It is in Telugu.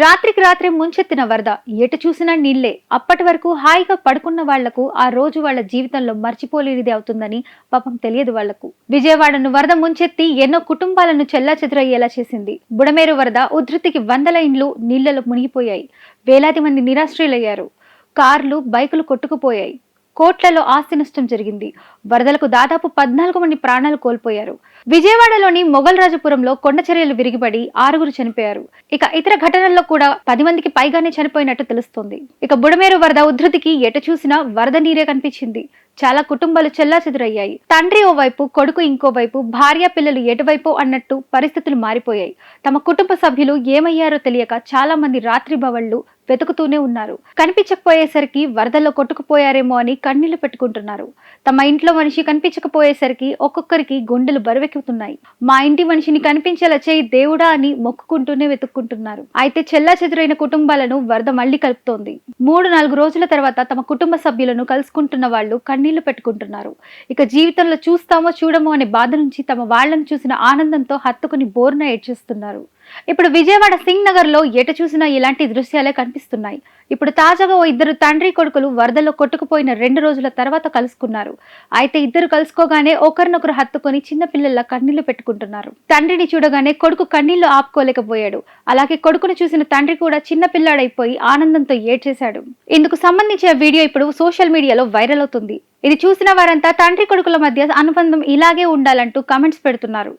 రాత్రికి రాత్రి ముంచెత్తిన వరద ఎటు చూసినా నీళ్లే. అప్పటి వరకు హాయిగా పడుకున్న వాళ్లకు ఆ రోజు వాళ్ల జీవితంలో మర్చిపోలేనిది అవుతుందని పాపం తెలియదు వాళ్లకు. విజయవాడను వరద ముంచెత్తి ఎన్నో కుటుంబాలను చెల్లాచెదురయ్యేలా చేసింది. బుడమేరు వరద ఉధృతికి వందల ఇండ్లు నీళ్లలో మునిగిపోయాయి. వేలాది మంది నిరాశ్రయులయ్యారు. కార్లు, బైకులు కొట్టుకుపోయాయి. కోట్లలో ఆస్తి నష్టం జరిగింది. వరదలకు దాదాపు 14 మంది ప్రాణాలు కోల్పోయారు. విజయవాడలోని మొగల్రాజపురంలో కొండ చర్యలు విరిగిపడి 6గురు చనిపోయారు. ఇక ఇతర ఘటనల్లో కూడా 10 మందికి పైగానే చనిపోయినట్టు తెలుస్తోంది. ఇక బుడమేరు వరద ఉధృతికి ఎటు చూసినా వరద నీరే కనిపించింది. చాలా కుటుంబాలు చెల్లాచెదురయ్యాయి. తండ్రి ఓవైపు, కొడుకు ఇంకోవైపు, భార్య పిల్లలు ఎటువైపు అన్నట్టు పరిస్థితులు మారిపోయాయి. తమ కుటుంబ సభ్యులు ఏమయ్యారో తెలియక చాలా మంది రాత్రి బవళ్లు వెతుకుతూనే ఉన్నారు. కనిపించకపోయేసరికి వరదల్లో కొట్టుకుపోయారేమో అని కన్నీళ్లు పెట్టుకుంటున్నారు. తమ ఇంట్లో మనిషి కనిపించకపోయేసరికి ఒక్కొక్కరికి గుండెలు బరువెక్కుతున్నాయి. మా ఇంటి మనిషిని కనిపించేలా చేయి దేవుడా అని మొక్కుకుంటూనే వెతుక్కుంటున్నారు. అయితే చెల్లాచెదురైన కుటుంబాలను వరద మళ్లీ కలుపుతోంది. 3-4 రోజుల తర్వాత తమ కుటుంబ సభ్యులను కలుసుకుంటున్న వాళ్ళు కన్నీళ్లు పెట్టుకుంటున్నారు. ఇక జీవితంలో చూస్తామో చూడమో అనే బాధ నుంచి తమ వాళ్లను చూసిన ఆనందంతో హత్తుకుని బోరున ఏడ్చేస్తున్నారు. ఇప్పుడు విజయవాడ సింగ్ నగర్ లో ఎటు చూసినా ఇలాంటి దృశ్యాలే కనిపిస్తున్నాయి. ఇప్పుడు తాజాగా ఓ ఇద్దరు తండ్రి కొడుకులు వరదల్లో కొట్టుకుపోయిన 2 రోజుల తర్వాత కలుసుకున్నారు. అయితే ఇద్దరు కలుసుకోగానే ఒకరినొకరు హత్తుకొని చిన్న పిల్లల్లా కన్నీళ్లు పెట్టుకుంటున్నారు. తండ్రిని చూడగానే కొడుకు కన్నీళ్లు ఆపుకోలేకపోయాడు. అలాగే కొడుకును చూసిన తండ్రి కూడా చిన్న పిల్లాడైపోయి ఆనందంతో ఏడ్చేశాడు. ఇందుకు సంబంధించిన వీడియో ఇప్పుడు సోషల్ మీడియాలో వైరల్ అవుతుంది. ఇది చూసిన వారంతా తండ్రి కొడుకుల మధ్య అనుబంధం ఇలాగే ఉండాలంటూ కామెంట్స్ పెడుతున్నారు.